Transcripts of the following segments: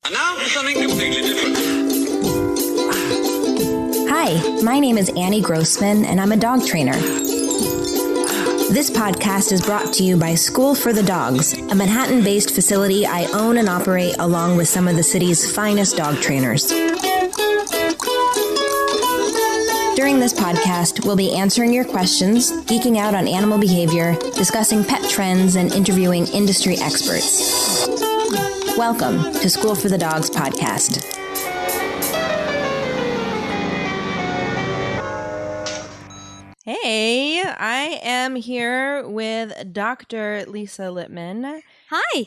And now for something completely different. Hi, my name is Annie Grossman, and I'm a dog trainer. This podcast is brought to you by School for the Dogs, a Manhattan-based facility I own and operate along with some of the city's finest dog trainers. During this podcast, we'll be answering your questions, geeking out on animal behavior, discussing pet trends, and interviewing industry experts. Welcome to School for the Dogs podcast. Hey, I am here with Dr. Lisa Lippman. Hi.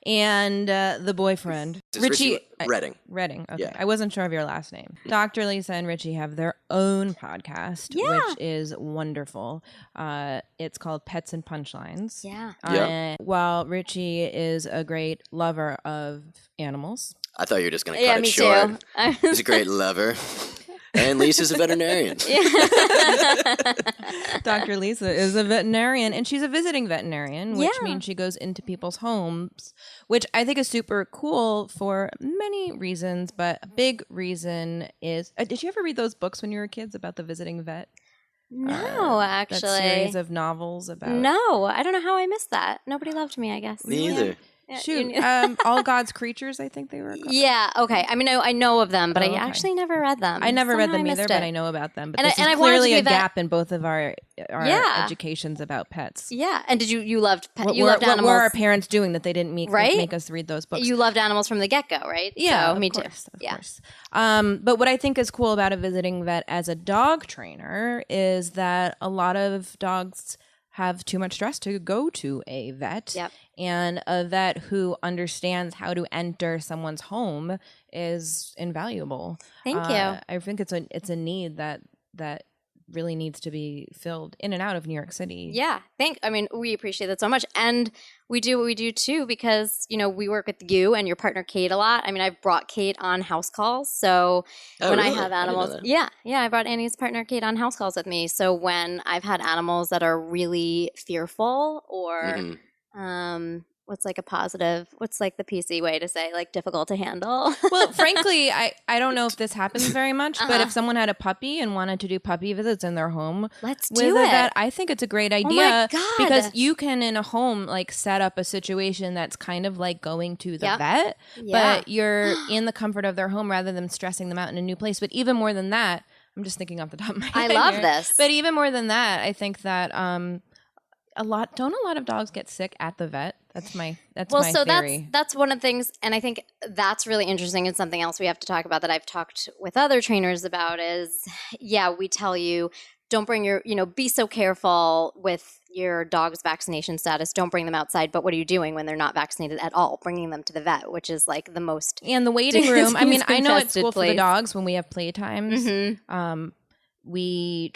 And the boyfriend. Richie Redding. Redding, okay. Yeah. I wasn't sure of your last name. Dr. Lisa and Richie have their own podcast, which is wonderful. It's called Pets Punchlines. Yeah. While Richie is a great lover of animals. I thought you were just going to cut it short. Too. He's a great lover. And Lisa's a veterinarian. Dr. Lisa is a veterinarian, and she's a visiting veterinarian, which means she goes into people's homes, which I think is super cool for many reasons, but a big reason is, did you ever read those books when you were kids about the visiting vet? No, actually. That series of novels about... No, I don't know how I missed that. Nobody loved me, I guess. Me either. Yeah, Shoot, All God's Creatures, I think they were called. Yeah, okay. I mean, I know of them, but I actually never read them. I never read them either, but I know about them. But this is clearly a gap in both of our educations about pets. Yeah, and did you loved what loved animals? What were our parents doing that they didn't make us read those books? You loved animals from the get-go, right? Yeah, so, me too. Of course. But what I think is cool about a visiting vet as a dog trainer is that a lot of dogs have too much stress to go to a vet. Yep. And a vet who understands how to enter someone's home is invaluable. Thank you. I think it's a need that really needs to be filled in and out of New York City. Yeah. We appreciate that so much. And we do what we do too because, we work with you and your partner Kate a lot. I mean, I've brought Kate on house calls. So when I have animals, I brought Annie's partner Kate on house calls with me. So when I've had animals that are really fearful or what's like the PC way to say like difficult to handle? Well, frankly, I don't know if this happens very much, but if someone had a puppy and wanted to do puppy visits in their home, let's do it. Vet, I think it's a great idea because you can in a home like set up a situation that's kind of like going to the vet, but you're in the comfort of their home rather than stressing them out in a new place. But even more than that, I'm just thinking off the top of my head. I love this. But even more than that, I think that a lot of dogs get sick at the vet. That's my theory. That's one of the things, and I think that's really interesting and something else we have to talk about that I've talked with other trainers about is, we tell you, don't bring be so careful with your dog's vaccination status. Don't bring them outside. But what are you doing when they're not vaccinated at all? Bringing them to the vet, which is like the most... And the waiting room. I mean, I know at School for the Dogs, when we have playtimes, we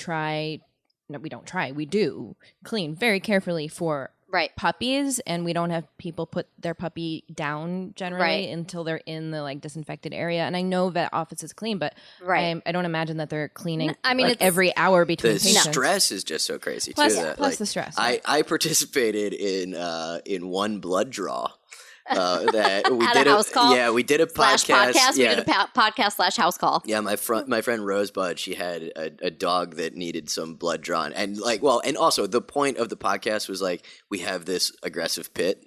do clean very carefully for puppies, and we don't have people put their puppy down generally until they're in the like disinfected area. And I know vet offices clean, but I don't imagine that they're cleaning every hour between patients. The stress is just so crazy plus too. The stress. I participated in one blood draw. That we At did a house call? Yeah, we did a podcast. We did a podcast / house call. Yeah, my friend Rosebud, she had a dog that needed some blood drawn, and and also the point of the podcast was like we have this aggressive pit.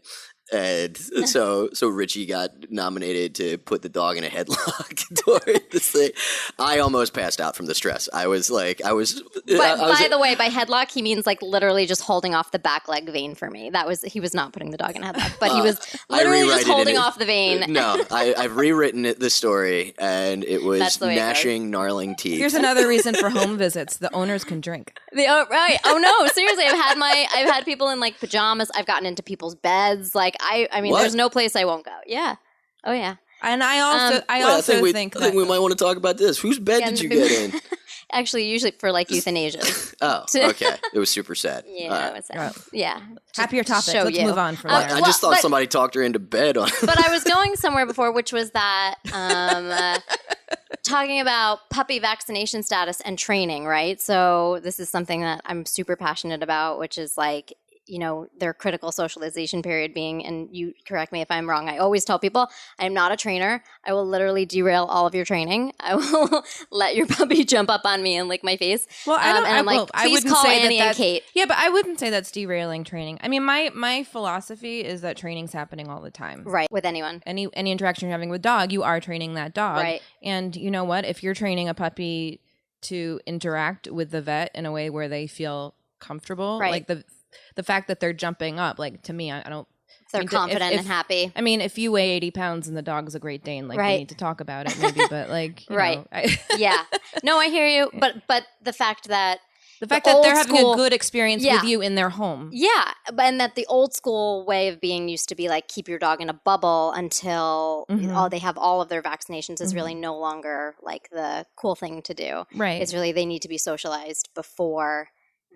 And so Richie got nominated to put the dog in a headlock during this thing. I almost passed out from the stress. By the way, by headlock, he means like literally just holding off the back leg vein for me. He was not putting the dog in a headlock, but he was literally just holding off the vein. No, I've rewritten the story, and it was gnashing, gnarling teeth. Here's another reason for home visits: the owners can drink. Right? Oh no, seriously, I've had people in like pajamas. I've gotten into people's beds. Like I mean, there's no place I won't go. Yeah. Oh yeah. And I also think I think we might want to talk about this. Whose bed did you get in? Actually, usually for like euthanasia. Oh, okay. It was super sad. Yeah, it was sad. Yeah. Happier topics. Let's move on from there. I just thought somebody talked her into bed on. But I was going somewhere before, which was that talking about puppy vaccination status and training, right? So this is something that I'm super passionate about, which is like, their critical socialization period being, and you correct me if I'm wrong, I always tell people I am not a trainer. I will literally derail all of your training. I will let your puppy jump up on me and lick my face. Well, I wouldn't call say Annie that and Kate. Yeah, but I wouldn't say that's derailing training. I mean, my philosophy is that training's happening all the time. Right, with anyone. Any interaction you're having with dog, you are training that dog. Right. And you know what? If you're training a puppy to interact with the vet in a way where they feel comfortable, like the fact that they're jumping up, like to me, I don't. They're confident and happy. I mean, if you weigh 80 pounds and the dog's a Great Dane, like we need to talk about it maybe, but like, you know, yeah. No, I hear you. But the fact that they're having a good experience with you in their home. Yeah. And that the old school way of being used to be like, keep your dog in a bubble until they have all of their vaccinations is really no longer like the cool thing to do. Right. It's really, they need to be socialized before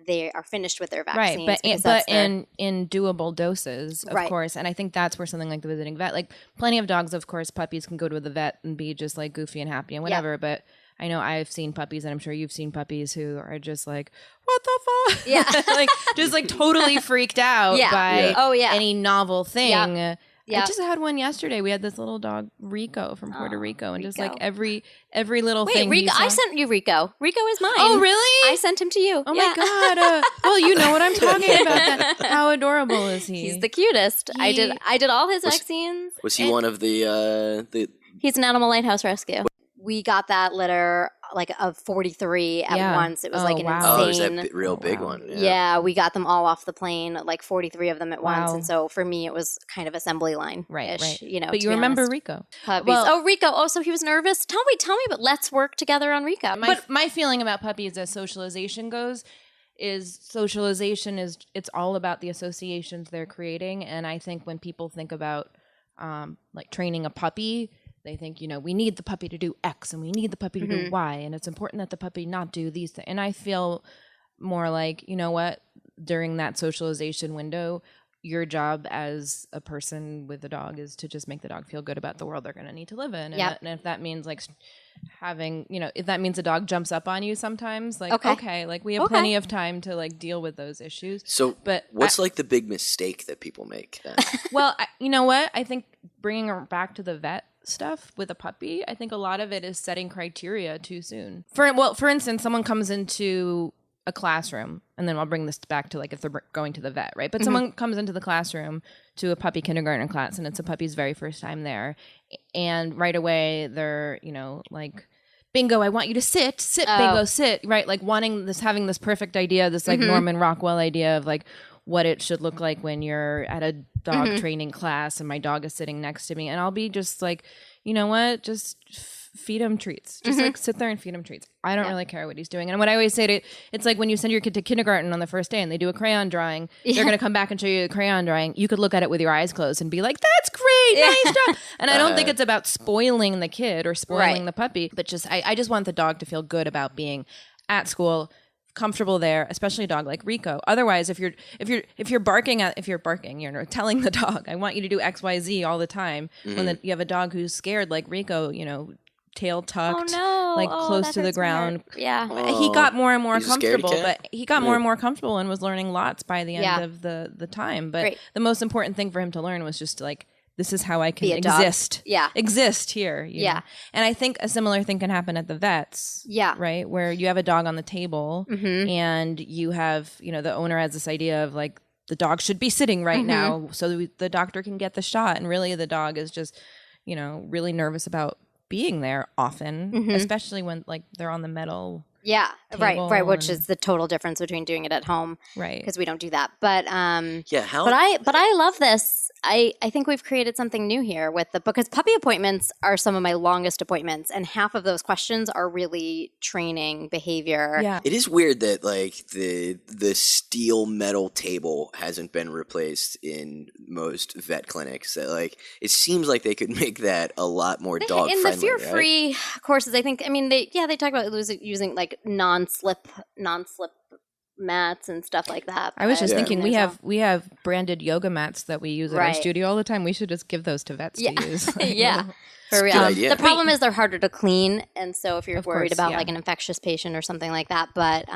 they are finished with their vaccines. Right, but in doable doses, of course. And I think that's where something like the visiting vet, like plenty of dogs, of course, puppies can go to the vet and be just like goofy and happy and whatever. Yeah. But I know I've seen puppies, and I'm sure you've seen puppies who are just like, what the fuck? Yeah. Like just like totally freaked out by any novel thing. Yep. Yep. I just had one yesterday. We had this little dog, Rico, from Puerto Rico, and just like every little thing. Wait, Rico, I sent you Rico. Rico is mine. Oh, really? I sent him to you. Oh my God! Well, you know what I'm talking about. How adorable is he? He's the cutest. I did all his vaccines. Was he one of the? He's an Animal Lighthouse Rescue. We got that litter like of 43 at once. It was like an insane. Oh, it was that real big one. Yeah, we got them all off the plane, like 43 of them at once. And so for me, it was kind of assembly line. Right. You know, but you remember Rico. Puppies. Well, Rico. Oh, so he was nervous? Tell me, but let's work together on Rico. My feeling about puppies as socialization goes is it's all about the associations they're creating. And I think when people think about like training a puppy, they think, we need the puppy to do X and we need the puppy to do Y, and it's important that the puppy not do these things. And I feel more like, you know what, during that socialization window, your job as a person with a dog is to just make the dog feel good about the world they're going to need to live in. And if that means like having, if that means a dog jumps up on you sometimes, like, okay like we have plenty of time to like deal with those issues. So what's like the big mistake that people make then? Well, you know what? I think bringing her back to the vet stuff with a puppy, I think a lot of it is setting criteria too soon. For instance, someone comes into a classroom, and then I'll bring this back to like if they're going to the vet, right? But someone comes into the classroom to a puppy kindergarten class, and it's a puppy's very first time there, and right away they're, like, bingo, I want you to sit, bingo, sit, right? Like having this perfect idea, this like Norman Rockwell idea of like what it should look like when you're at a dog training class and my dog is sitting next to me, and I'll be just like, you know what, just feed him treats. Just like sit there and feed him treats. I don't really care what he's doing. And what I always say it's like when you send your kid to kindergarten on the first day and they do a crayon drawing, they're going to come back and show you the crayon drawing. You could look at it with your eyes closed and be like, that's great, nice job. And I don't think it's about spoiling the kid or spoiling the puppy, but just I just want the dog to feel good about being at school, comfortable there, especially a dog like Rico. Otherwise, if you're barking, you're telling the dog, I want you to do XYZ all the time. When you have a dog who's scared like Rico, tail tucked, close to the ground. Yeah. He got more and more comfortable, but he got more and more comfortable and was learning lots by the end of the time. But the most important thing for him to learn was just like, this is how I can exist. Yeah. Exist here. You know? And I think a similar thing can happen at the vets. Yeah. Right? Where you have a dog on the table and you have, the owner has this idea of like, the dog should be sitting right now so the doctor can get the shot. And really the dog is just, really nervous about being there often, especially when like they're on the metal. Yeah, right, which is the total difference between doing it at home, right? Because we don't do that. But but I love this. I think we've created something new here because puppy appointments are some of my longest appointments, and half of those questions are really training behavior. Yeah, it is weird that like the steel metal table hasn't been replaced in most vet clinics. That like it seems like they could make that a lot more dog friendly. In the fear-free courses, I think. I mean, they talk about using like non-slip mats and stuff like that. I was just thinking we have branded yoga mats that we use at our studio all the time. We should just give those to vets to use. For real. The problem is they're harder to clean, and so if you're worried about like an infectious patient or something like that, but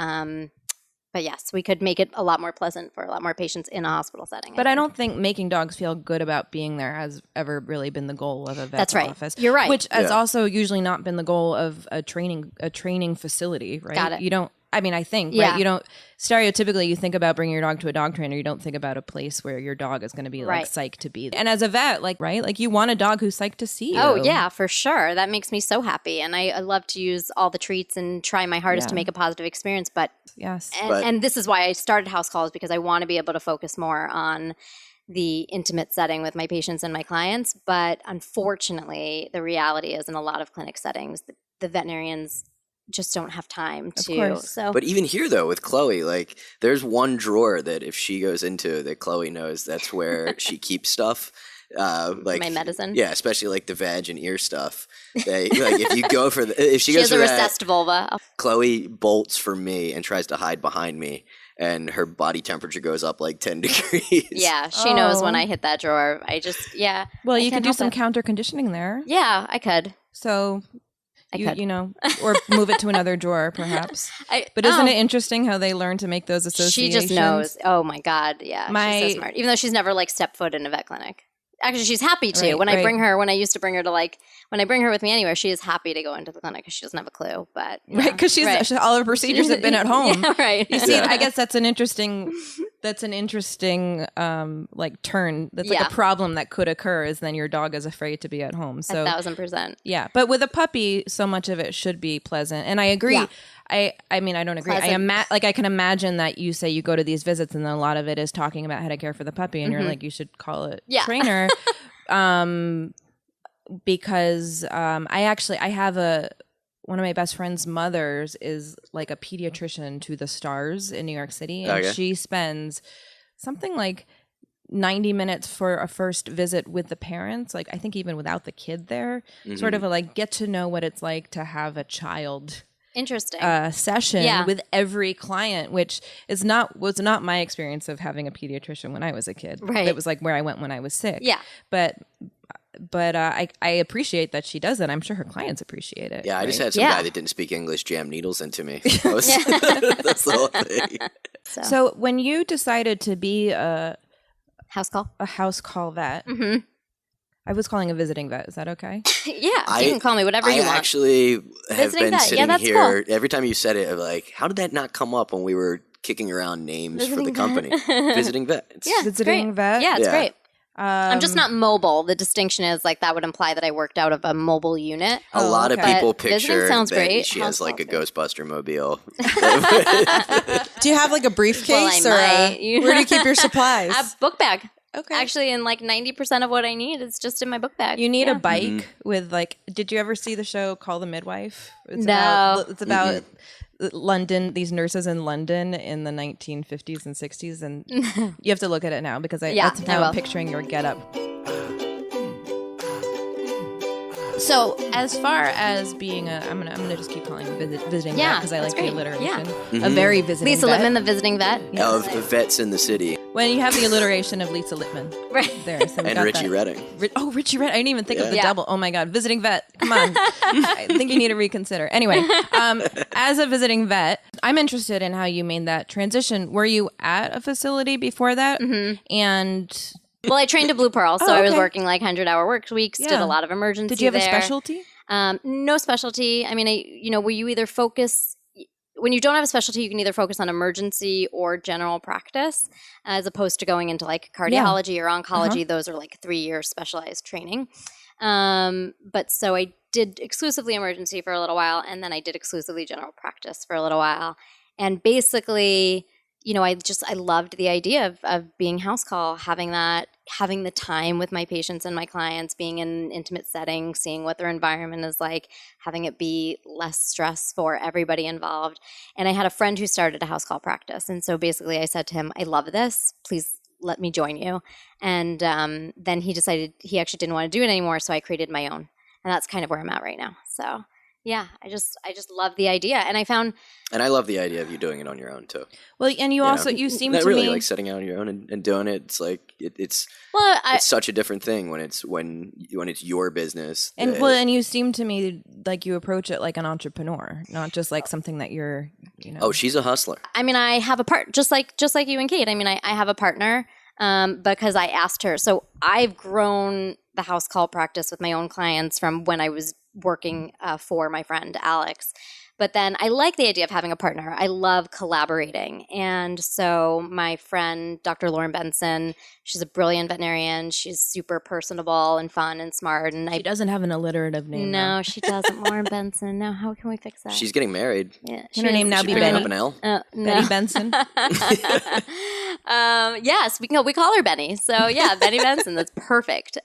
But yes, we could make it a lot more pleasant for a lot more patients in a hospital setting. But I don't think making dogs feel good about being there has ever really been the goal of a vet's That's right. office. You're right. Which has also usually not been the goal of a training facility, right? Got it. You don't. I mean, I think, right? You don't, stereotypically, you think about bringing your dog to a dog trainer. You don't think about a place where your dog is going to be like psyched to be. And as a vet, like, right? Like you want a dog who's psyched to see you. Oh, yeah, for sure. That makes me so happy. And I love to use all the treats and try my hardest to make a positive experience. But yes. And this is why I started house calls, because I want to be able to focus more on the intimate setting with my patients and my clients. But unfortunately, the reality is in a lot of clinic settings, the veterinarians just don't have time to. So, but even here though, with Chloe, like there's one drawer that if she goes into that Chloe knows that's where she keeps stuff. Like my medicine. Yeah, especially like the vag and ear stuff. Like if you go for if she goes has for a that, recessed vulva. Chloe bolts for me and tries to hide behind me, and her body temperature goes up like 10 degrees. Yeah, she knows when I hit that drawer. I just Well, you could do some counter conditioning there. Yeah, I could. So you know, or move it to another drawer, perhaps. But isn't it interesting how they learn to make those associations? She just knows. Oh my God, yeah, she's so smart. Even though she's never like stepped foot in a vet clinic. Actually, she's happy to. When I bring her, when I used to bring her to when I bring her with me anywhere, she is happy to go into the clinic because she doesn't have a clue. But right, because all her procedures have been at home. Yeah, right. You see, I guess that's an interesting like turn. That's like a problem that could occur is then your dog is afraid to be at home. So 1,000%. Yeah, but with a puppy, so much of it should be pleasant, and I agree. Yeah. I mean, I don't agree. I can imagine that you say you go to these visits and a lot of it is talking about how to care for the puppy, and you're like, you should call it trainer. Because I have one of my best friend's mothers is like a pediatrician to the stars in New York City, and she spends something like 90 minutes for a first visit with the parents, like I think even without the kid there, sort of like get to know what it's like to have a child. Interesting. Session with every client, which was not my experience of having a pediatrician when I was a kid. Right. It was like where I went when I was sick. Yeah. But I appreciate that she does it. I'm sure her clients appreciate it. Yeah, I just had some guy that didn't speak English jam needles into me. That's the whole thing. So when you decided to be a house call vet, I was calling a visiting vet. Is that okay? You can call me whatever you want. I actually have visiting been vet. sitting here. Cool. Every time you said it, I'm like, how did that not come up when we were kicking around names for the company? Visiting vet. Visiting vet. Yeah, it's great. I'm just not mobile. The distinction is like that would imply that I worked out of a mobile unit. A lot of people But visiting picture sounds that great. she has like a Ghostbuster mobile. Do you have like a briefcase where do you keep your supplies? A book bag. Okay. Actually, and like 90% of what I need is just in my book bag. You need a bike with like. Did you ever see the show Call the Midwife? It's about London. These nurses in London in the 1950s and 60s, and you have to look at it now because that's how I'm picturing your getup. So, as far as being I'm gonna just keep calling it visiting vet because I like the alliteration. Yeah. A very visiting Lisa vet. Lippman, the visiting vet. Of VetsintheCity. When you have the alliteration of Lisa Lippman. Right. There. So and Richie Redding. Richie Redding. I didn't even think of the double. Oh my God. Visiting vet. Come on. I think you need to reconsider. Anyway, as a visiting vet, I'm interested in how you made that transition. Were you at a facility before that? And... Well, I trained at Blue Pearl, so I was working like 100-hour work weeks, did a lot of emergency. Did you have there. a specialty? No specialty. I mean, where you either focus, when you don't have a specialty, you can either focus on emergency or general practice, as opposed to going into like cardiology or oncology. Those are like 3-year specialized training. But so I did exclusively emergency for a little while, and then I did exclusively general practice for a little while. And basically, I loved the idea of being house call, having the time with my patients and my clients, being in an intimate setting, seeing what their environment is like, having it be less stress for everybody involved. And I had a friend who started a house call practice. And so basically I said to him, I love this. Please let me join you. And then he decided he actually didn't want to do it anymore. So I created my own. And that's kind of where I'm at right now. So yeah, I just love the idea. And I love the idea of you doing it on your own too. Well, and you seem to really me like setting out on your own and doing it. It's like it's such a different thing when it's your business. And and you seem to me like you approach it like an entrepreneur, not just like something that you're you know. Oh, she's a hustler. I mean, I have a just like you and Kate. I mean, I have a partner because I asked her. So I've grown the house call practice with my own clients from when I was working for my friend Alex. But then I like the idea of having a partner. I love collaborating. And so my friend, Dr. Lauren Benson, she's a brilliant veterinarian. She's super personable and fun and smart. And she doesn't have an alliterative name. No, she doesn't. Lauren Benson. Now, how can we fix that? She's getting married. Yeah, can her name now be Benny? Up an L? No. Betty Benson? Yes, we call her Benny. So yeah, Benny Benson. That's perfect.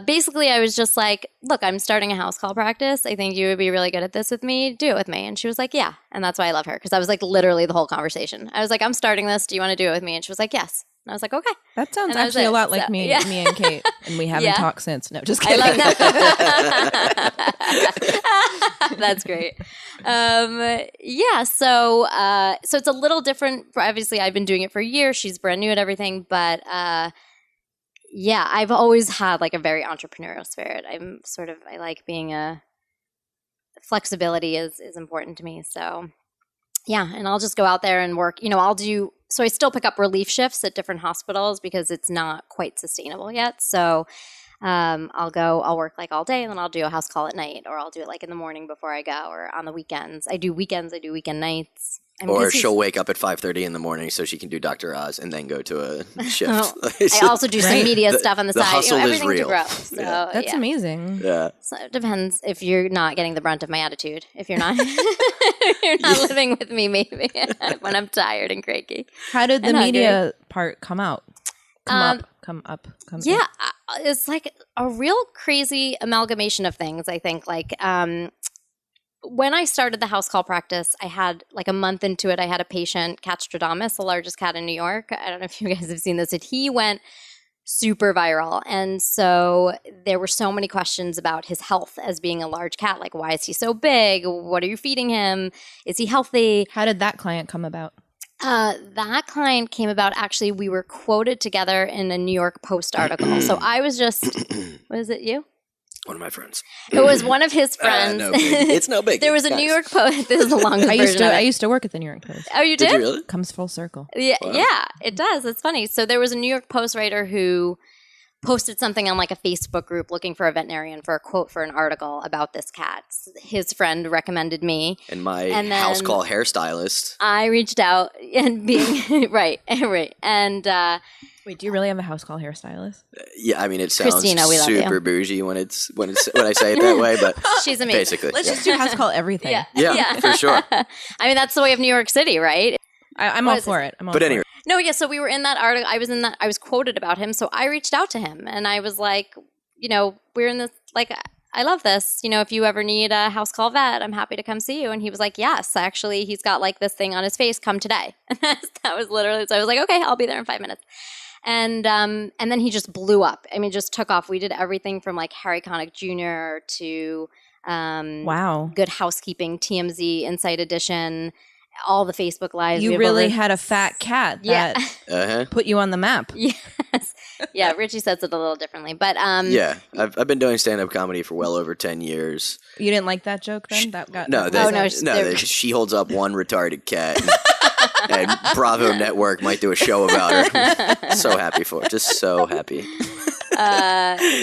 Basically, I was just like, look, I'm starting a house call practice. I think you would be really good at this with me. Do it with me. And she was like, yeah. And that's why I love her, because that was like literally the whole conversation. I was like, I'm starting this. Do you want to do it with me? And she was like, yes. And I was like, okay. That sounds actually a lot like me and Kate. And we haven't talked since. No, just kidding. I like that. That's great. So it's a little different. Obviously, I've been doing it for years. She's brand new at everything. But yeah, I've always had like a very entrepreneurial spirit. I like being flexibility is important to me. So yeah, and I'll just go out there and work. So I still pick up relief shifts at different hospitals because it's not quite sustainable yet. So I'll work like all day, and then I'll do a house call at night, or I'll do it like in the morning before I go, or on the weekends. I do weekends, I do weekend nights. Or she'll wake up at 5:30 in the morning so she can do Dr. Oz and then go to a shift. I also do some media stuff on the side. Hustle is everything real. to grow. So, That's amazing. Yeah. So it depends if you're not getting the brunt of my attitude. If you're not, living with me, maybe when I'm tired and cranky. How did the media part come out? Come up. Yeah, it's like a real crazy amalgamation of things. I think when I started the house call practice, I had like a month into it, I had a patient, Cat Stradamus, the largest cat in New York. I don't know if you guys have seen this. He went super viral. And so there were so many questions about his health as being a large cat. Like, why is he so big? What are you feeding him? Is he healthy? How did that client come about? That client came about, actually, we were quoted together in a New York Post article. So I was just, was it you? One of my friends. It was one of his friends. No big. It's no big. There was a New York Post. This is a long version. I used to work at the New York Post. Oh, you did? Did you really? Comes full circle. Yeah, Wow. yeah, it does. It's funny. So there was a New York Post writer who posted something on like a Facebook group looking for a veterinarian for a quote for an article about this cat. His friend recommended me. And my house call hairstylist. I reached out and being right. And wait, do you really have a house call hairstylist? Yeah, I mean, it sounds Christina, we love super you. bougie when I say it that way, but she's amazing. Basically, Let's just do house call everything. Yeah, for sure. I mean, that's the way of New York City, right? I'm all for it. But anyway. No, yeah, so we were in that article. I was quoted about him. So I reached out to him and I was like, we're in this, like, I love this. If you ever need a house call vet, I'm happy to come see you. And he was like, yes, actually, he's got like this thing on his face. Come today. And that was literally, so I was like, okay, I'll be there in 5 minutes. And then he just blew up. I mean, just took off. We did everything from like Harry Connick Jr. to wow, Good Housekeeping, TMZ Insight Edition, all the Facebook Lives. You really had a fat cat that put you on the map. Yes. Yeah, Richie says it a little differently. But yeah, I've been doing stand-up comedy for well over 10 years. You didn't like that joke then? She holds up one retarded cat. And Bravo Network might do a show about her. So happy for her. Just so happy.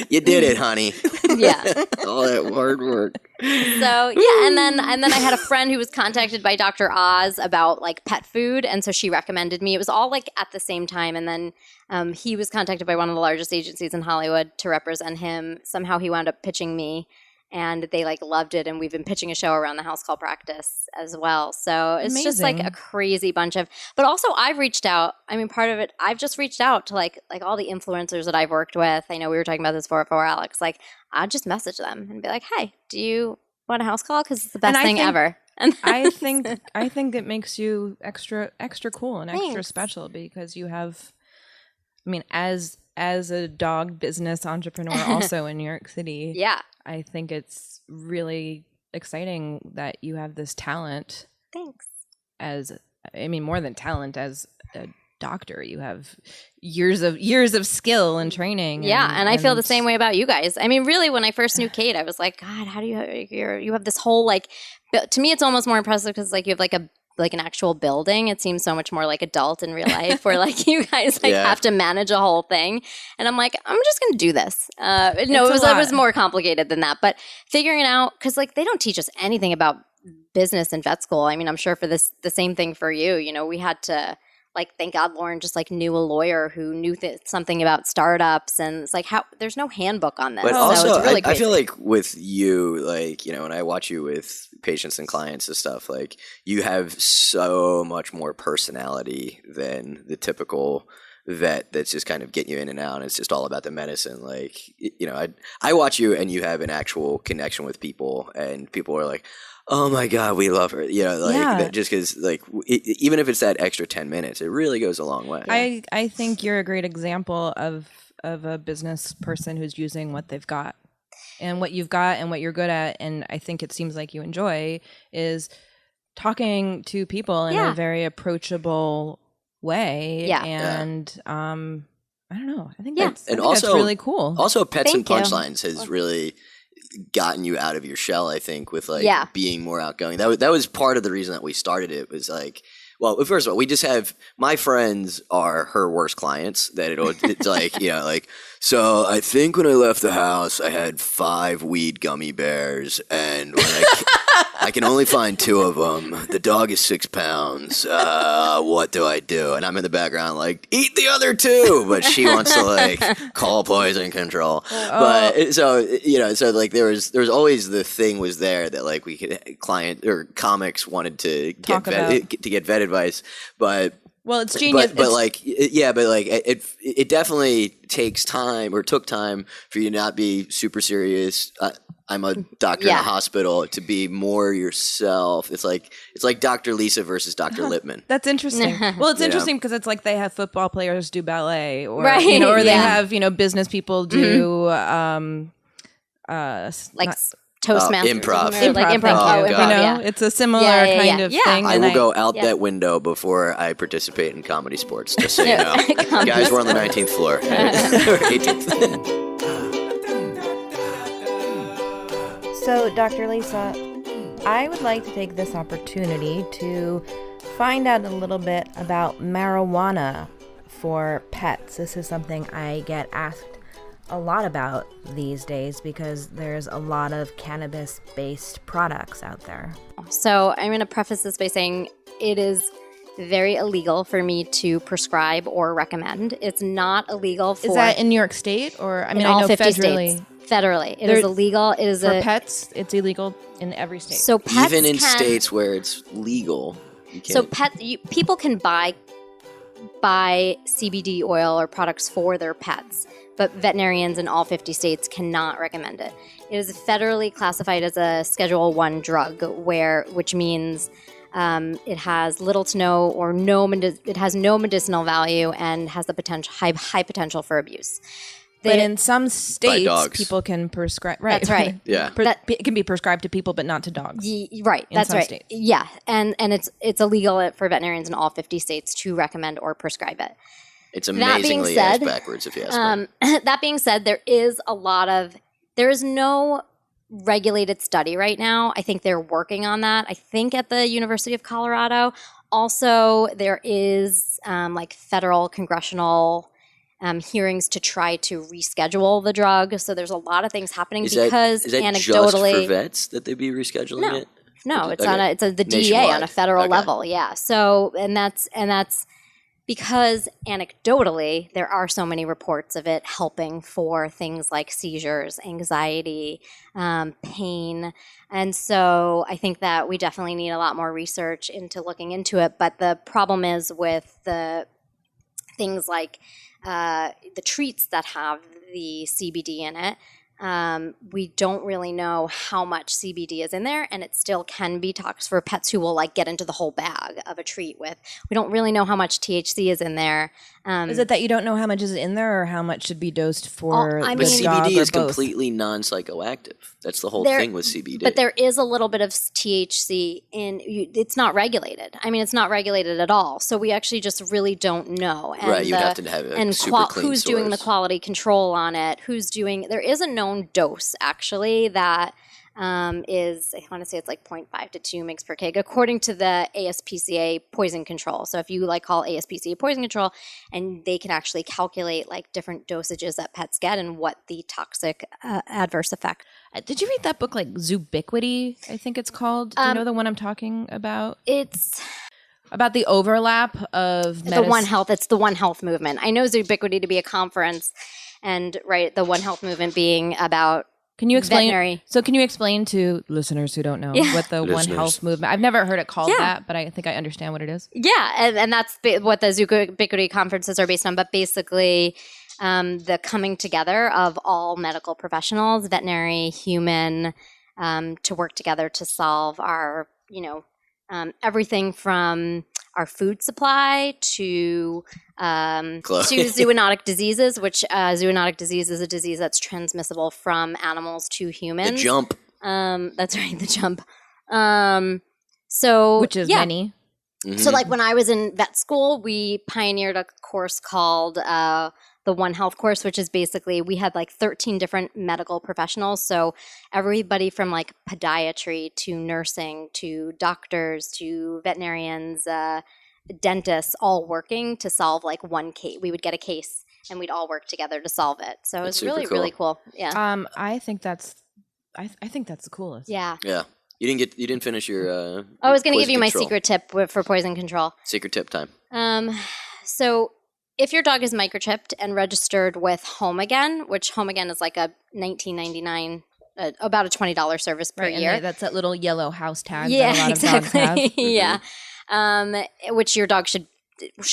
You did it, honey. Yeah. All that hard work. So yeah, and then I had a friend who was contacted by Dr. Oz about like pet food, and so she recommended me. It was all like at the same time, and then he was contacted by one of the largest agencies in Hollywood to represent him. Somehow he wound up pitching me, and they like loved it, and we've been pitching a show around the house call practice as well. So it's just like a crazy bunch of, but also I've reached out. I mean, part of it, I've just reached out to like all the influencers that I've worked with. I know we were talking about this before, Alex. Like, I'd just message them and be like, hey, do you want a house call? Because it's the best thing ever. And I think it makes you extra cool and extra Thanks. Special because you have, I mean, as a dog business entrepreneur also in New York City. Yeah. I think it's really exciting that you have this talent. Thanks. More than talent, as a doctor, you have years of skill and training. Yeah, and I feel the same way about you guys. I mean, really, when I first knew Kate, I was like, God, how do you have this whole like to me, it's almost more impressive because like you have like an actual building. It seems so much more like adult in real life where like you guys have to manage a whole thing. And I'm like, I'm just going to do this. It was more complicated than that. But figuring it out, because like they don't teach us anything about business in vet school. I mean, I'm sure for the same thing for you, you know, we had to like, thank God Lauren just like knew a lawyer who knew something about startups, and it's like there's no handbook on this. But so also, it's really I feel like with you, like, you know, when I watch you with patients and clients and stuff, like you have so much more personality than the typical vet that's just kind of getting you in and out, and it's just all about the medicine. Like, you know, I watch you and you have an actual connection with people, and people are like, oh my God, we love her. You know, like just because, like, even if it's that extra 10 minutes, it really goes a long way. I think you're a great example of a business person who's using what they've got and what you've got and what you're good at. And I think it seems like you enjoy is talking to people in a very approachable way. Yeah. And I don't know. I think that's really cool. Also, Pets and Punchlines has really gotten you out of your shell, I think, with like being more outgoing. That was part of the reason that we started it, was like, well, first of all, we just have, my friends are her worst clients. It's like, you know, like, so I think when I left the house, I had 5 weed gummy bears, and when I can only find 2 of them. The dog is 6 pounds. What do I do? And I'm in the background like, eat the other 2. But she wants to like call poison control. But so, you know, so like there was always the thing was there that like we could comics wanted to get vet advice, but. Well, it's genius. But it definitely takes time, or took time, for you to not be super serious. I'm a doctor in a hospital, to be more yourself. It's like Dr. Lisa versus Dr. Lippman. That's interesting. Well, it's interesting because it's like they have football players do ballet, or you know, or they have, you know, business people do Toastmasters, improv. You know, it's a similar kind of thing. I will go out that window before I participate in comedy sports, just so you know. Guys, we're on the 19th floor. Or 18th. So, Dr. Lisa, I would like to take this opportunity to find out a little bit about marijuana for pets. This is something I get asked a lot about these days because there's a lot of cannabis-based products out there. So I'm going to preface this by saying it is very illegal for me to prescribe or recommend. It's not illegal for... Is that in New York State? Or, I mean, I know 50 federally. States. Federally. It is illegal. It is for pets, it's illegal in every state. So pets even in states where it's legal. So people can buy CBD oil or products for their pets, but veterinarians in all 50 states cannot recommend it. It is federally classified as a Schedule I drug, which means it has little to no or it has no medicinal value and has the high potential for abuse. But in some states, people can prescribe. Right, that's right. Yeah, it can be prescribed to people, but not to dogs. Right, that's right. States. Yeah, and it's illegal for veterinarians in all 50 states to recommend or prescribe it. It's amazingly ass backwards, if you ask me. That being said, there is no regulated study right now. I think they're working on that. I think at the University of Colorado. Also, there is like federal congressional hearings to try to reschedule the drug. So there's a lot of things happening because is that anecdotally, just for vets that they'd be rescheduling it? No, it's the DEA on a federal level. Yeah. So and that's because anecdotally there are so many reports of it helping for things like seizures, anxiety, pain. And so I think that we definitely need a lot more research into looking into it. But the problem is with the things like the treats that have the CBD in it, we don't really know how much CBD is in there, and it still can be toxic for pets who will like get into the whole bag of a treat with. We don't really know how much THC is in there. Is it that you don't know how much is in there, or how much should be dosed for the dog? But CBD is both? Completely non-psychoactive. That's the whole thing with CBD. But there is a little bit of THC in. It's not regulated. I mean, it's not regulated at all. So we actually just really don't know. And right, you'd have to have a super clean who's source. Doing the quality control on it? There is a known dose actually that is, I want to say it's like 0.5 to 2 mg per kg, according to the ASPCA poison control. So if you like call ASPCA poison control, and they can actually calculate like different dosages that pets get and what the toxic adverse effect. Did you read that book, like Zoobiquity, I think it's called? Do you know the one I'm talking about? It's about the overlap of the One Health. It's the One Health movement. I know Zoobiquity to be a conference, and the One Health movement being about Can you explain? veterinary. So can you explain to listeners who don't know what the One Health movement? I've never heard it called that, but I think I understand what it is. Yeah, and that's what the Zoobiquity conferences are based on. But basically, the coming together of all medical professionals, veterinary, human, to work together to solve our, everything from our food supply to zoonotic diseases, which zoonotic disease is a disease that's transmissible from animals to humans. The jump. That's right, the jump. Which is many. Mm-hmm. So like when I was in vet school, we pioneered a course called the One Health course, which is basically we had like 13 different medical professionals. So everybody from like podiatry to nursing to doctors to veterinarians, dentists, all working to solve like one case. We would get a case and we'd all work together to solve it. So it was really, really cool. Yeah. I think that's the coolest. Yeah. Yeah. You didn't finish your I was going to give you control. my secret tip for poison control. Secret tip time. So if your dog is microchipped and registered with Home Again, which Home Again is like a $19.99, about a $20 service per year. That's that little yellow house tag yeah, that a lot exactly. of dogs have. Yeah. Which your dog should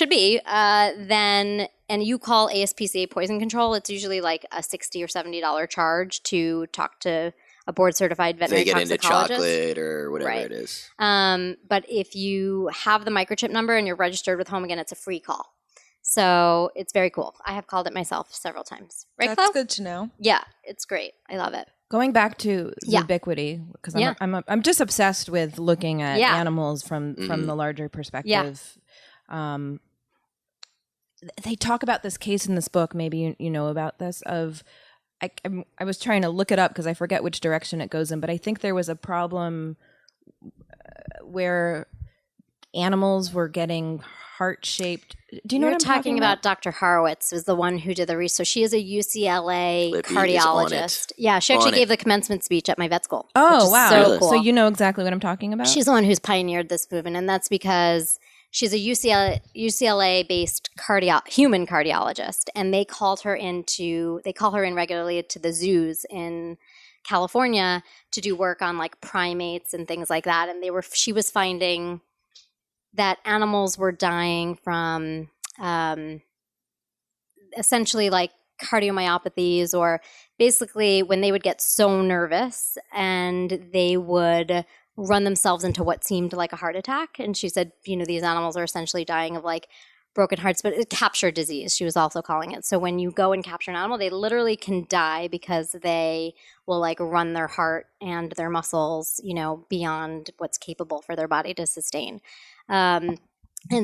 be, then, and you call ASPCA Poison Control, it's usually like a $60 or $70 charge to talk to a board-certified veterinary toxicologist. They get into chocolate or whatever it is. But if you have the microchip number and you're registered with Home Again, it's a free call. So it's very cool. I have called it myself several times. Right, That's Chloe? good to know. Yeah, it's great. I love it. Going back to Zoobiquity, because I'm just obsessed with looking at animals from the larger perspective. Yeah. They talk about this case in this book. Maybe you know about this. I was trying to look it up because I forget which direction it goes in, but I think there was a problem where animals were getting heart-shaped. Do you know what I'm talking about? Dr. Horowitz was the one who did the research. She is a UCLA Lippy cardiologist. Yeah, she actually gave the commencement speech at my vet school. Oh, wow. So cool. So you know exactly what I'm talking about? She's the one who's pioneered this movement, and that's because she's a UCLA-based human cardiologist, and they call her in regularly to the zoos in California to do work on like primates and things like that. And she was finding that animals were dying from essentially like cardiomyopathies, or basically when they would get so nervous and they would run themselves into what seemed like a heart attack. And she said, these animals are essentially dying of like broken hearts, but capture disease, she was also calling it. So when you go and capture an animal, they literally can die because they will like run their heart and their muscles, beyond what's capable for their body to sustain. And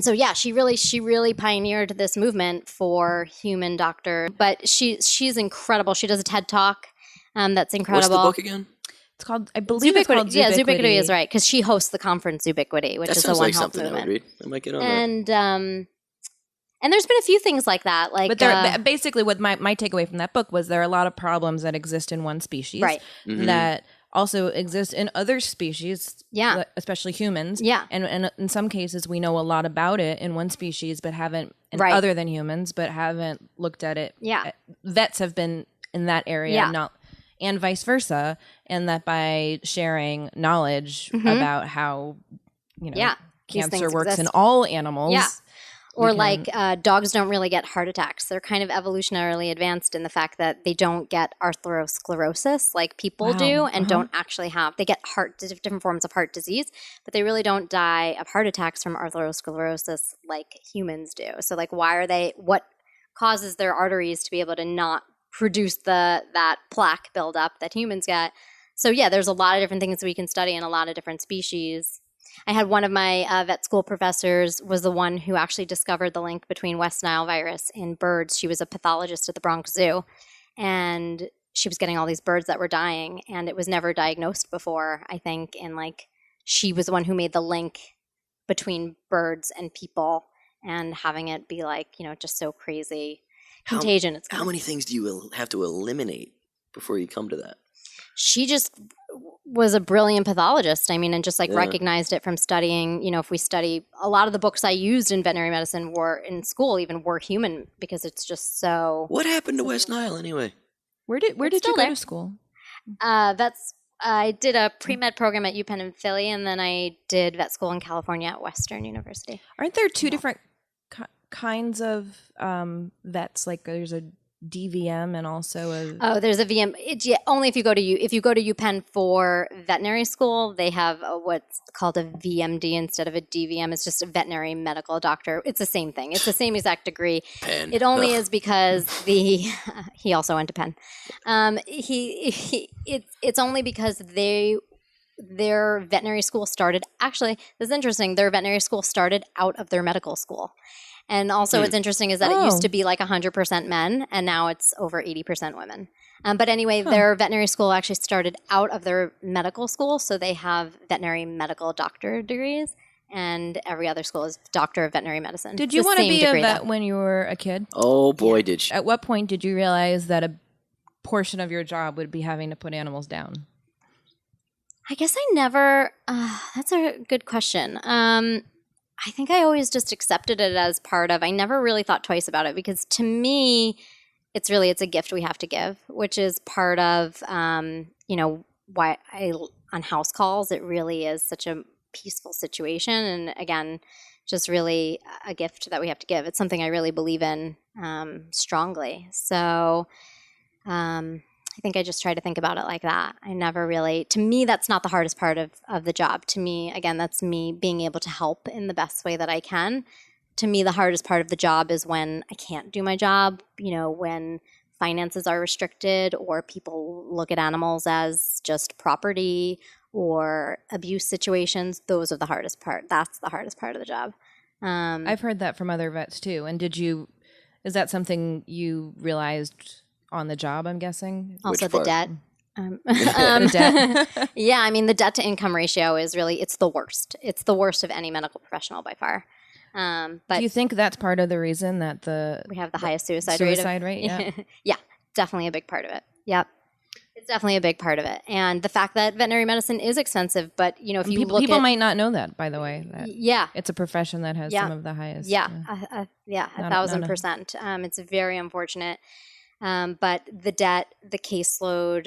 so, she really pioneered this movement for human doctor, but she's incredible. She does a TED Talk. That's incredible. What's the book again? It's called, I believe it's called Zoobiquity. Yeah, Zoobiquity is right, because she hosts the conference Zoobiquity, which is the One Health movement. I would read. I might get on that. And there's been a few things like that. But basically what my takeaway from that book was there are a lot of problems that exist in one species that also exist in other species, especially humans. Yeah. And in some cases, we know a lot about it in one species, but haven't, other than humans, but haven't looked at it. Yeah. Vets have been in that area, and vice versa. And that by sharing knowledge about how, cancer works in all animals. Yeah. Or dogs don't really get heart attacks. They're kind of evolutionarily advanced in the fact that they don't get atherosclerosis like people do, and don't actually have. They get different forms of heart disease, but they really don't die of heart attacks from atherosclerosis like humans do. So what causes their arteries to be able to not produce that plaque buildup that humans get? So there's a lot of different things we can study in a lot of different species. I had one of my vet school professors was the one who actually discovered the link between West Nile virus in birds. She was a pathologist at the Bronx Zoo, and she was getting all these birds that were dying, and it was never diagnosed before, I think. And like, she was the one who made the link between birds and people, and having it be like, just so crazy contagion. How many things do you have to eliminate before you come to that? She just was a brilliant pathologist. I mean, and just like recognized it from studying, if we study, a lot of the books I used in veterinary medicine were in school, even were human, because it's just so. What happened to West Nile anyway? Where did you go to school? I did a pre-med program at UPenn in Philly, and then I did vet school in California at Western University. Aren't there two different kinds of vets? Like there's a DVM and also there's a VM. Only if you go to UPenn for veterinary school, they have what's called a VMD instead of a DVM. It's just a veterinary medical doctor. It's the same thing. It's the same exact degree. Penn. It only is because he also went to Penn. It's only because their veterinary school started. Actually, this is interesting. Their veterinary school started out of their medical school. And also what's interesting is that it used to be like 100% men, and now it's over 80% women. But anyway, their veterinary school actually started out of their medical school, so they have veterinary medical doctor degrees, and every other school is doctor of veterinary medicine. Did you want to be a vet when you were a kid? Oh, boy, did you. At what point did you realize that a portion of your job would be having to put animals down? I guess I never that's a good question. I think I always just accepted it as part of, I never really thought twice about it, because to me, it's a gift we have to give, which is part of, why on house calls, it really is such a peaceful situation. And again, just really a gift that we have to give. It's something I really believe in strongly. So, I think I just try to think about it like that. I never really, to me, that's not the hardest part of the job. To me, again, that's me being able to help in the best way that I can. To me, the hardest part of the job is when I can't do my job, when finances are restricted or people look at animals as just property or abuse situations. Those are the hardest part. That's the hardest part of the job. I've heard that from other vets too. And is that something you realized on the job, I'm guessing? Also the debt. Debt. Yeah, I mean, the debt to income ratio is really, it's the worst. It's the worst of any medical professional by far. But do you think that's part of the reason that we have the highest suicide rate? Yeah. Yeah, definitely a big part of it. Yep. It's definitely a big part of it. And the fact that veterinary medicine is expensive, but if you look people might not know that, by the way. Yeah. It's a profession that has some of the highest. Yeah. 1,000%. It's very unfortunate. But the debt, the caseload,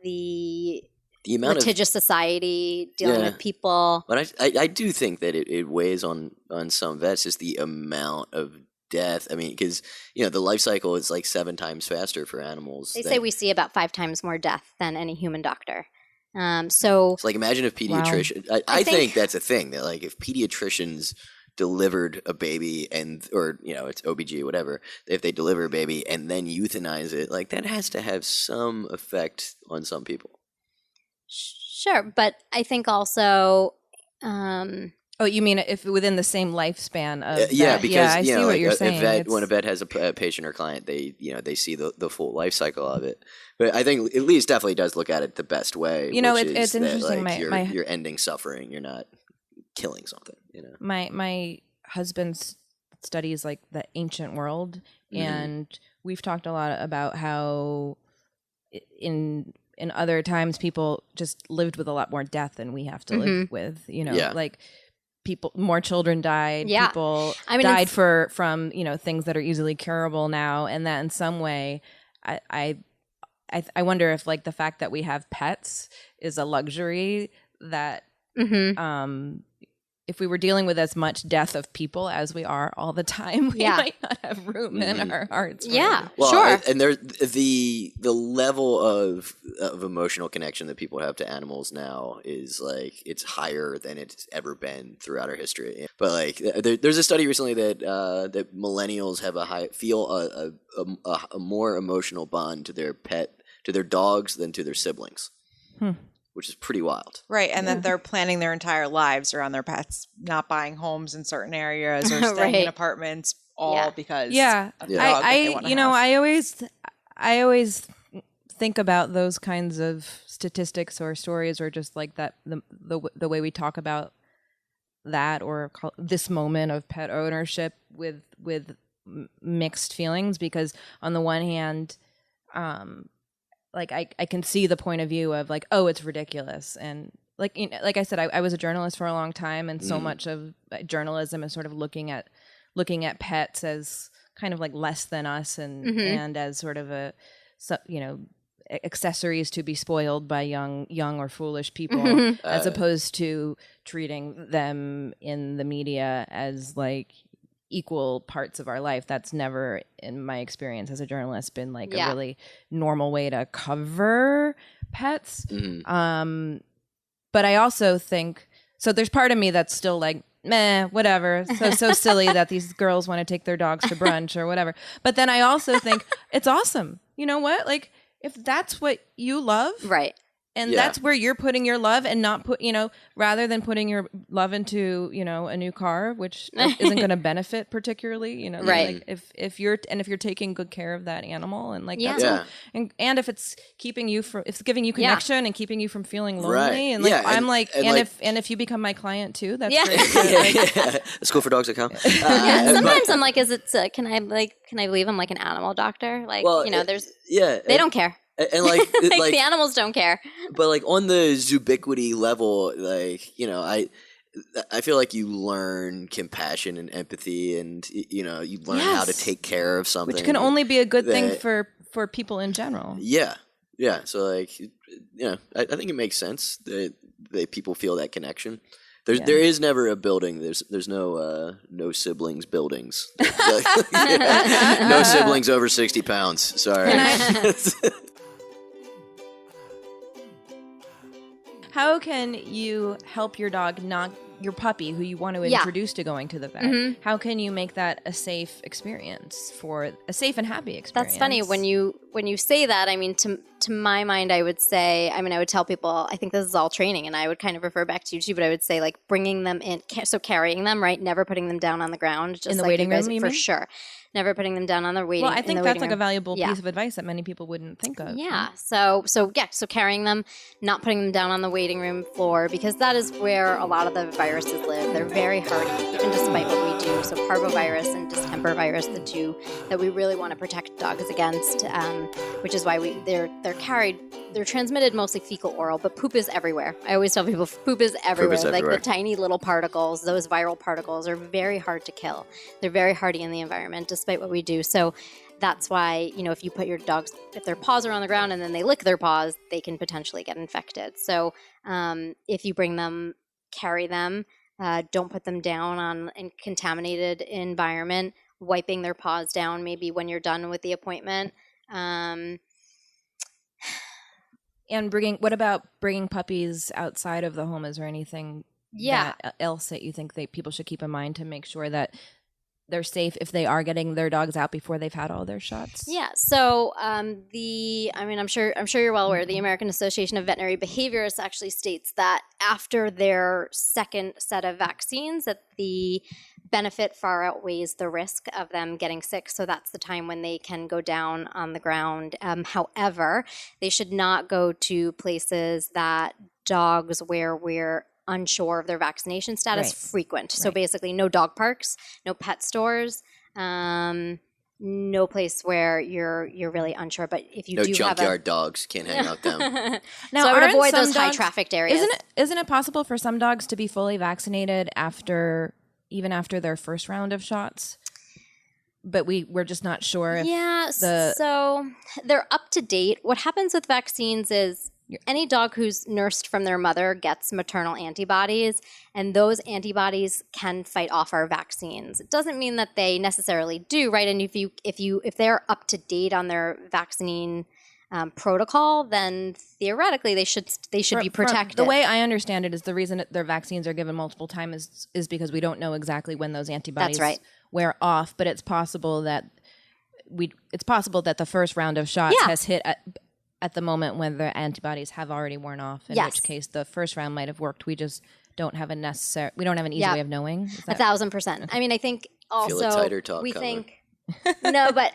the amount litigious society, dealing with people. But I do think that it weighs on some vets, just the amount of death. I mean, because, the life cycle is like 7 times faster for animals. They say we see about 5 times more death than any human doctor. So like, imagine if pediatricians, wow. I think that's a thing, that like if pediatricians delivered a baby or it's OBG, whatever, if they deliver a baby and then euthanize it, like that has to have some effect on some people. Sure, but I think also you mean if within the same lifespan of because I see what you're saying. When a vet has a patient or client, they see the full life cycle of it. But I think at least definitely does look at it the best way. It's interesting. Like, you're ending suffering. You're not killing something. My husband studies like the ancient world, and we've talked a lot about how in other times people just lived with a lot more death than we have to live with. Like more children died. Yeah. People died from things that are easily curable now, and that in some way, I wonder if like the fact that we have pets is a luxury that. If we were dealing with as much death of people as we are all the time, we might not have room in our hearts. Yeah, well, sure. And there's the level of emotional connection that people have to animals now is like it's higher than it's ever been throughout our history. But like there's a study recently that millennials have feel a more emotional bond to their pet, to their dogs, than to their siblings. Which is pretty wild. Right, and that they're planning their entire lives around their pets, not buying homes in certain areas or staying in apartments, all because of the dog that they want to have. I always think about those kinds of statistics or stories, or just like that the way we talk about that, or this moment of pet ownership with mixed feelings? Because on the one hand, like I can see the point of view of like, oh, it's ridiculous, and like I said, I was a journalist for a long time, and so much of journalism is sort of looking at pets as kind of like less than us, and as sort of accessories to be spoiled by young or foolish people, as opposed to treating them in the media as like equal parts of our life. That's never, in my experience as a journalist, been like a really normal way to cover pets. But I also think, so there's part of me that's still like, meh, whatever. So silly that these girls want to take their dogs to brunch or whatever. But then I also think it's awesome. You know what? Like, if that's what you love, right, and that's where you're putting your love, and not rather than putting your love into, a new car, which isn't going to benefit particularly, right. Like if you're taking good care of that animal, and like that's and if it's keeping you from, if it's giving you connection and keeping you from feeling lonely, and like I'm like, and if you become my client too, that's great. It's cool for dogs.com. Sometimes I'm like, is it? Can I believe I'm like an animal doctor? Like, there's they don't care. And like, like the animals don't care. But like on the zoobiquity level, like, I feel like you learn compassion and empathy, and you learn how to take care of something, which can only be a good thing for people in general. Yeah. So like, I think it makes sense that people feel that connection. There is never a building. There's no siblings buildings. No siblings over 60 pounds. Sorry. How can you help your dog, not your puppy, who you want to introduce to going to the vet? How can you make that a safe experience, for a safe and happy experience? That's funny when you say that. I mean, to my mind, I would say, I would tell people, I think this is all training, and I would kind of refer back to you too, but I would say like bringing them in, so carrying them, right? Never putting them down on the ground, just in the like waiting room, for you mean? Sure. Never putting them down on the waiting. Well, I think that's like room. a valuable piece of advice that many people wouldn't think of. Yeah. So carrying them, not putting them down on the waiting room floor, because that is where a lot of the viruses live. They're very hardy, even despite what we do. So parvovirus and distemper virus, the two that we really want to protect dogs against, which is why they're transmitted mostly fecal oral, but poop is everywhere. I always tell people poop is everywhere. Like the tiny little particles, those viral particles are very hard to kill. They're very hardy in the environment, despite what we do. So that's why, if you put your dogs, if their paws are on the ground and then they lick their paws, they can potentially get infected. So if you bring them, carry them, don't put them down on a contaminated environment, wiping their paws down maybe when you're done with the appointment. And what about bringing puppies outside of the home? Is there anything else that you think people should keep in mind to make sure that they're safe if they are getting their dogs out before they've had all their shots? Yeah. So I'm sure you're well aware, the American Association of Veterinary Behaviorists actually states that after their second set of vaccines, that the benefit far outweighs the risk of them getting sick. So that's the time when they can go down on the ground. However, they should not go to places that dogs where we're unsure of their vaccination status frequent. So basically no dog parks, no pet stores, no place where you're really unsure. But if you do junkyard dogs, can't hang out them. Now, so I would avoid those high trafficked areas. Isn't it possible for some dogs to be fully vaccinated even after their first round of shots? But we're just not sure if so they're up to date. What happens with vaccines is any dog who's nursed from their mother gets maternal antibodies, and those antibodies can fight off our vaccines. It doesn't mean that they necessarily do, right? And if they're up to date on their vaccine protocol, then theoretically they should be protected. The way I understand it is the reason their vaccines are given multiple times is because we don't know exactly when those antibodies wear off. But it's possible that the first round of shots has hit at the moment when the antibodies have already worn off, in which case the first round might have worked. We just don't have an easy way of knowing. 1,000%. I mean, I think also tighter, talk we color. think No, but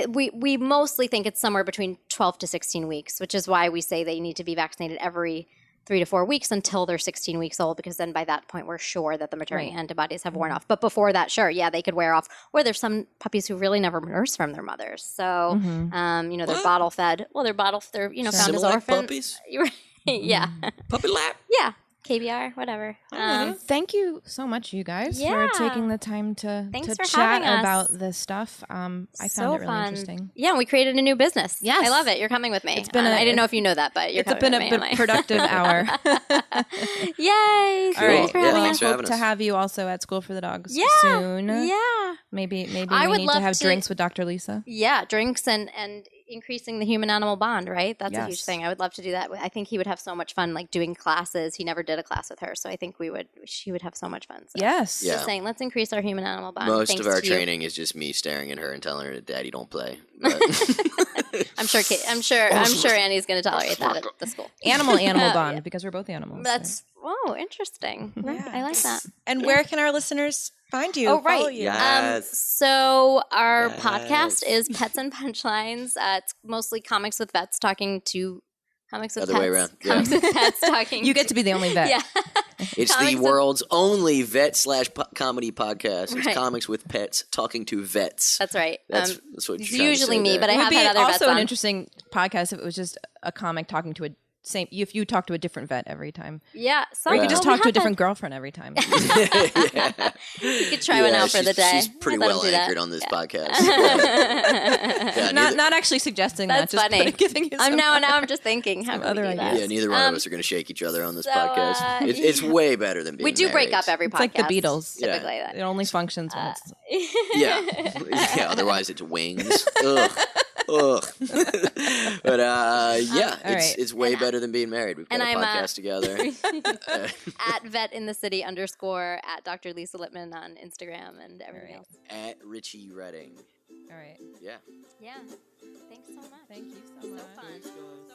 we mostly think it's somewhere between 12 to 16 weeks, which is why we say they need to be vaccinated every 3 to 4 weeks until they're 16 weeks old, because then by that point we're sure that the maternity antibodies have worn off. But before that, sure, yeah, they could wear off. Or there's some puppies who really never nurse from their mothers, so they're bottle fed. Well, they're found as orphans. Puppies? Yeah, Puppy lap. yeah. KBR, whatever. Thank you so much, you guys, for taking the time to for chat having us. about this stuff. I found it really fun. interesting. Yeah, we created a new business. Yes. I love it. You're coming with me. It's been I didn't know if you know that, but it's been a productive hour. Yay! All right. Thanks for having thanks us. for having Hope to us. have you also at School for the Dogs Yeah, soon. Yeah. Maybe I we would need to love have to- drinks with Dr. Lisa. Yeah, drinks and increasing the human-animal bond, right? That's a huge Yes. thing. I would love to do that. I think he would have so much fun, like doing classes. He never did a class with her, so I think she would have so much fun. So. Yes. Yeah. Just saying, let's increase our human-animal bond. Most thanks of our to you. training is just me staring at her and telling her that Daddy don't play. But I'm sure Annie's going to tolerate that at the school. Animal bond, because we're both animals. That's interesting. Yeah. I like that. And where can our listeners find you? Oh, right. Follow you? Yes. So our Yes. podcast is Pets and Punchlines. It's mostly comics with vets talking to comics with Other pets. way around. Yeah. Comics with pets talking. You get to be the only vet. Yeah. It's Comics the with- world's only vet/comedy podcast. It's Right. comics with pets talking to vets. That's right. That's what it's you're trying to usually say me, there. but I It would have be had other vets also an on. interesting podcast if it was just a comic talking to if you talk to a different vet every time. Yeah. Or you could just well, talk to a different girlfriend every time. Yeah. You could try one out for the day. She's pretty Let 'em well do that. anchored on this podcast. Yeah, not actually suggesting That's that, just funny. giving you I'm some now I'm just thinking how other can we do that? ideas. yeah, neither one of us are going to shake each other on this So, podcast. It's way better than being We do break married. up every podcast. It's like the Beatles. Yeah. Typically. It only functions when it's Yeah. Otherwise, it's wings. Ugh. But it's way better than being married. We've got and a I'm, podcast together. At VetsintheCity _ at Dr. Lisa Lippman on Instagram and everything else. At Richie Redding. all right. Yeah. Yeah. Thanks so much. Thank you so much. Fun.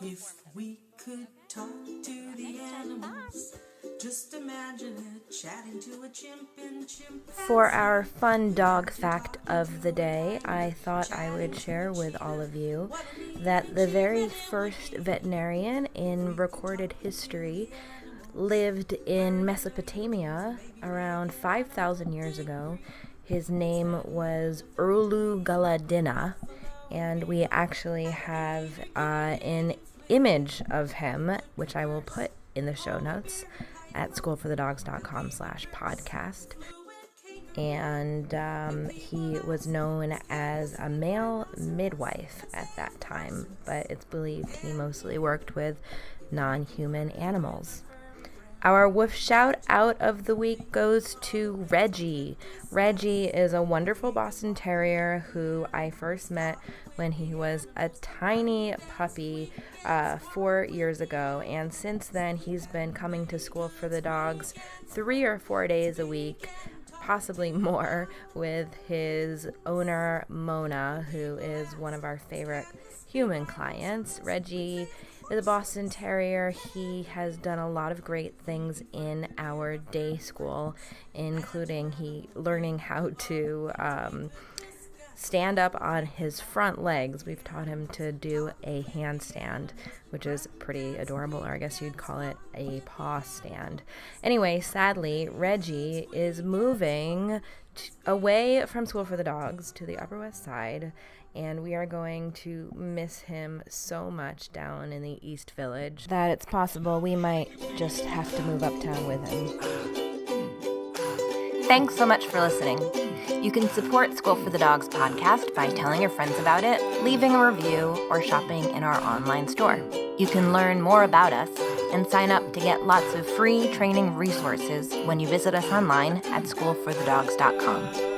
If we could talk to the animals, just imagine it, chatting to a chimp in chimp. For our fun dog fact of the day, I thought I would share with all of you that the very first veterinarian in recorded history lived in Mesopotamia around 5,000 years ago. His name was Urlu Galadina, and we actually have an image of him, which I will put in the show notes at schoolforthedogs.com/podcast. And he was known as a male midwife at that time, but it's believed he mostly worked with non-human animals. Our woof shout out of the week goes to Reggie. Reggie is a wonderful Boston Terrier who I first met when he was a tiny puppy 4 years ago. And since then, he's been coming to School for the Dogs 3 or 4 days a week, possibly more, with his owner, Mona, who is one of our favorite human clients. Reggie is a Boston Terrier. He has done a lot of great things in our day school, including learning how to stand up on his front legs. We've taught him to do a handstand, which is pretty adorable, or I guess you'd call it a paw stand. Anyway, sadly, Reggie is moving away from School for the Dogs to the Upper West Side, and we are going to miss him so much down in the East Village that it's possible we might just have to move uptown with him. Thanks so much for listening. You can support School for the Dogs podcast by telling your friends about it, leaving a review, or shopping in our online store. You can learn more about us and sign up to get lots of free training resources when you visit us online at schoolforthedogs.com.